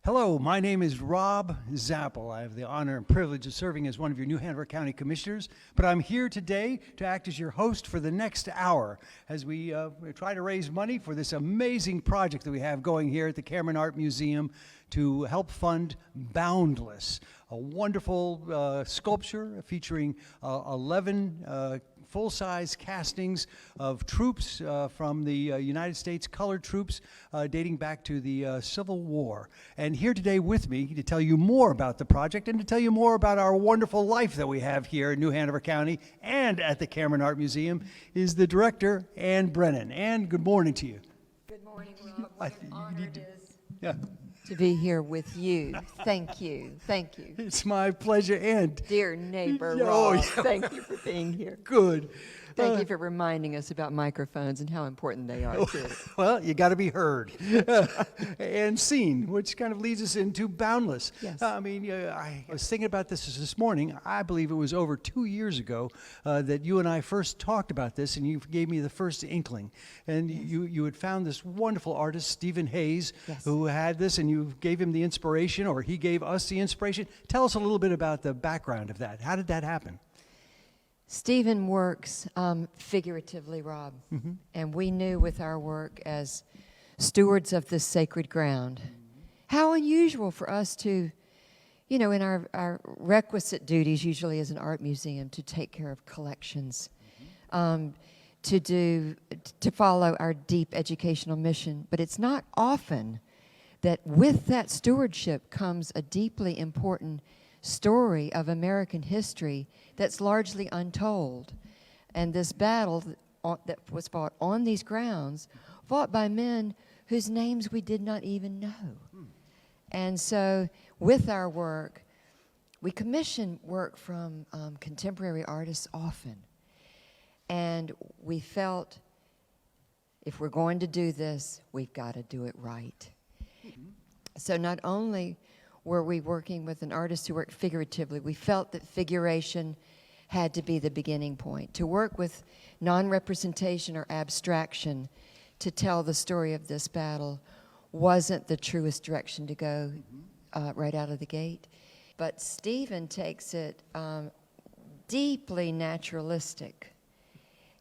Hello, my name is Rob Zapple. I have the honor and privilege of serving as one of your New Hanover County Commissioners, but I'm here today to act as your host for the next hour as we try to raise money for this amazing project that we have going here at the Cameron Art Museum to help fund Boundless, a wonderful sculpture featuring 11 full-size castings of troops from the United States colored troops dating back to the Civil War. And here today with me to tell you more about the project and to tell you more about our wonderful life that we have here in New Hanover County and at the Cameron Art Museum is the director, Ann Brennan. Ann, good morning to you. Good morning, Rob. What an honor it is Yeah. to be here with you. Thank you. Thank you. It's my pleasure, and Dear neighbor Oh, Rob, yeah. thank you for being here. good. Thank you for reminding us about microphones and how important they are, too. Well, you got to be heard and seen, which kind of leads us into Boundless. Yes. I was thinking about this morning. I believe it was over 2 years ago that you and I first talked about this, and you gave me the first inkling. And Yes. you had found this wonderful artist, Stephen Hayes, Yes. who had this, and you gave him the inspiration, or he gave us the inspiration. Tell us a little bit about the background of that. How did that happen? Stephen works figuratively, Rob, and we knew with our work as stewards of this sacred ground, how unusual for us to, in our requisite duties, usually as an art museum, to take care of collections, to follow our deep educational mission. But it's not often that with that stewardship comes a deeply important story of American history that's largely untold. And this battle that was fought on these grounds, fought by men whose names we did not even know. And so with our work, we commission work from contemporary artists often. And we felt if we're going to do this, we've got to do it right. So not only were we working with an artist who worked figuratively, we felt that figuration had to be the beginning point. To work with non-representation or abstraction to tell the story of this battle wasn't the truest direction to go right out of the gate. But Stephen takes it deeply naturalistic.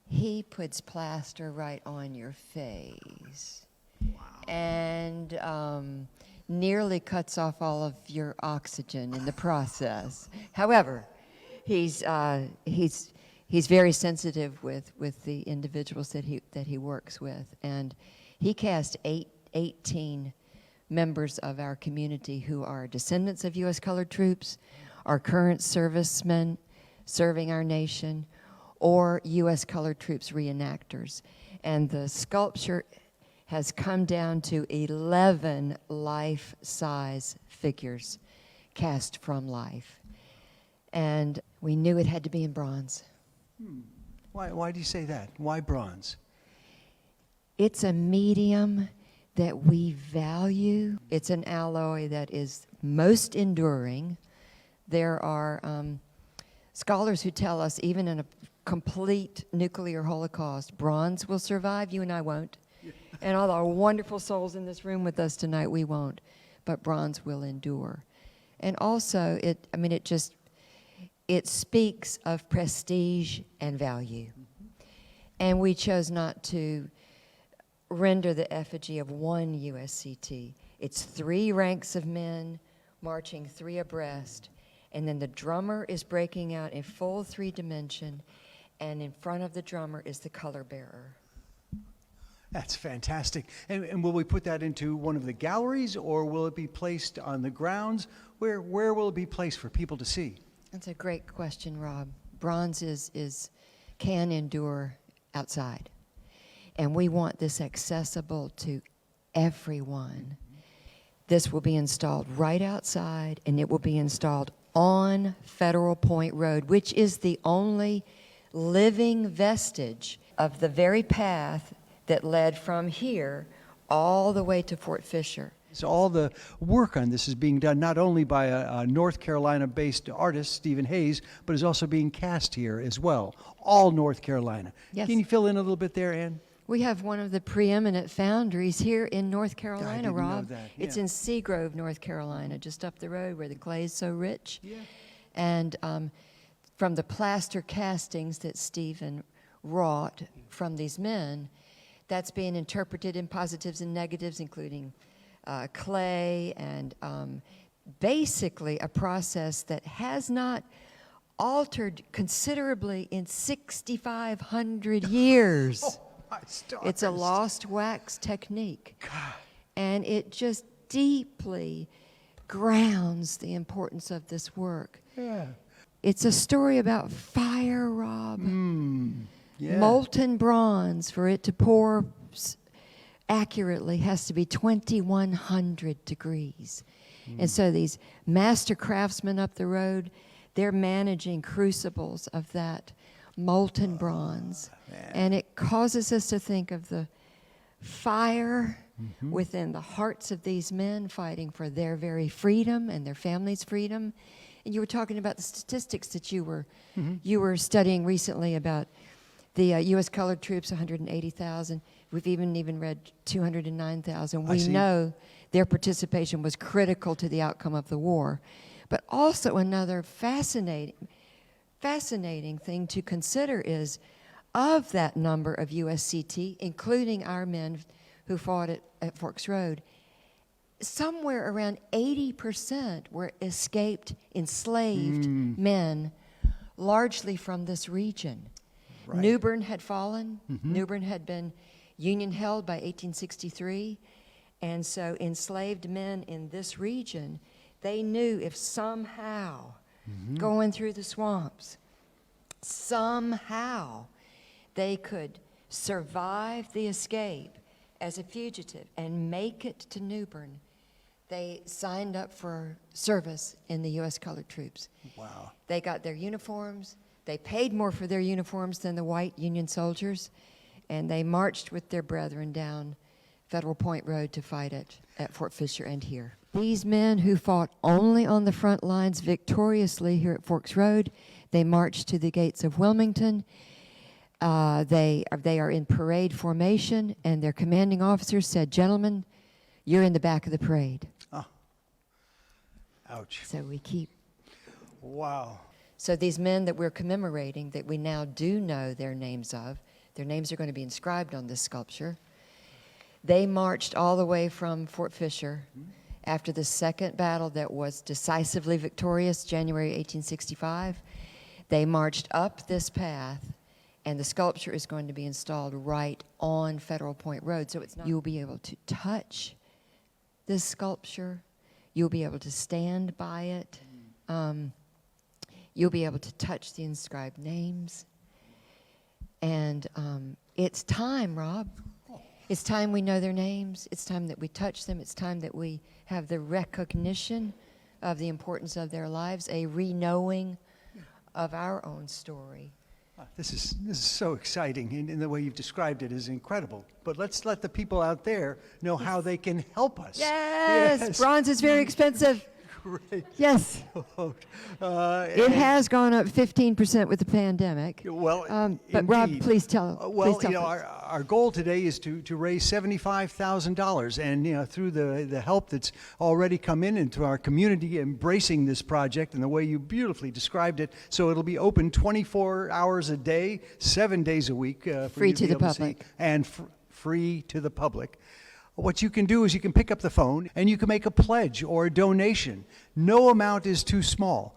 He puts plaster right on your face. Wow. And nearly cuts off all of your oxygen in the process. However, he's very sensitive with the individuals that he works with, and he cast 18 members of our community who are descendants of U.S. colored troops, are current servicemen serving our nation, or U.S. colored troops reenactors, and the sculpture has come down to 11 life-size figures cast from life. And we knew it had to be in bronze. Why do you say that? Why bronze? It's a medium that we value. It's an alloy that is most enduring. There are scholars who tell us even in a complete nuclear holocaust, bronze will survive, you and I won't. And all our wonderful souls in this room with us tonight, we won't. But bronze will endure. And also, it speaks of prestige and value. And we chose not to render the effigy of one USCT. It's 3 ranks of men marching 3 abreast. And then the drummer is breaking out in full 3 dimension. And in front of the drummer is the color bearer. That's fantastic. And will we put that into one of the galleries, or will it be placed on the grounds? Where will it be placed for people to see? That's a great question, Rob. Bronze can endure outside. And we want this accessible to everyone. This will be installed right outside, and it will be installed on Federal Point Road, which is the only living vestige of the very path that led from here all the way to Fort Fisher. So all the work on this is being done not only by a North Carolina-based artist, Stephen Hayes, but is also being cast here as well, all North Carolina. Yes. Can you fill in a little bit there, Ann? We have one of the preeminent foundries here in North Carolina, didn't know Rob. that, It's yeah. in Seagrove, North Carolina, just up the road where the clay is so rich. Yeah. And from the plaster castings that Stephen wrought from these men, that's being interpreted in positives and negatives, including clay and basically a process that has not altered considerably in 6,500 years. Oh, my stars. It's a lost wax technique. God. And it just deeply grounds the importance of this work. Yeah. It's a story about fire, Rob. Yeah. Molten bronze, for it to pour accurately, has to be 2,100 degrees. And so these master craftsmen up the road, they're managing crucibles of that molten bronze. And it causes us to think of the fire within the hearts of these men fighting for their very freedom and their families' freedom. And you were talking about the statistics that you were studying recently about the U.S. colored troops, 180,000. We've even read 209,000. We know their participation was critical to the outcome of the war. But also another fascinating thing to consider is, of that number of USCT, including our men who fought at Forks Road, somewhere around 80% were escaped enslaved men, largely from this region. Right. New Bern had fallen. New Bern had been Union-held by 1863. And so enslaved men in this region, they knew if somehow, going through the swamps, somehow they could survive the escape as a fugitive and make it to New Bern, they signed up for service in the U.S. colored troops. Wow. They got their uniforms. They paid more for their uniforms than the white Union soldiers, and they marched with their brethren down Federal Point Road to fight at Fort Fisher and here. These men who fought only on the front lines victoriously here at Forks Road, they marched to the gates of Wilmington. They are in parade formation, and their commanding officers said, "Gentlemen, you're in the back of the parade." Oh. Ouch. So we keep. Wow. So these men that we're commemorating, that we now do know their names of, their names are going to be inscribed on this sculpture. They marched all the way from Fort Fisher after the second battle that was decisively victorious, January 1865. They marched up this path, and the sculpture is going to be installed right on Federal Point Road. So it's not, you'll be able to touch this sculpture. You'll be able to stand by it. You'll be able to touch the inscribed names. And it's time, Rob. It's time we know their names. It's time that we touch them. It's time that we have the recognition of the importance of their lives, a re-knowing of our own story. This is so exciting, and the way you've described it is incredible. But let's let the people out there know how they can help us. Yes, bronze is very expensive. Great. Yes. It has gone up 15% with the pandemic. Well, but Rob, indeed. please tell. Well, please tell us. our goal today is to raise $75,000, and through the help that's already come in into our community embracing this project and the way you beautifully described it, so it'll be open 24 hours a day, 7 days a week, for Free you to the be able see, public. and free to the public. What you can do is you can pick up the phone and you can make a pledge or a donation. No amount is too small.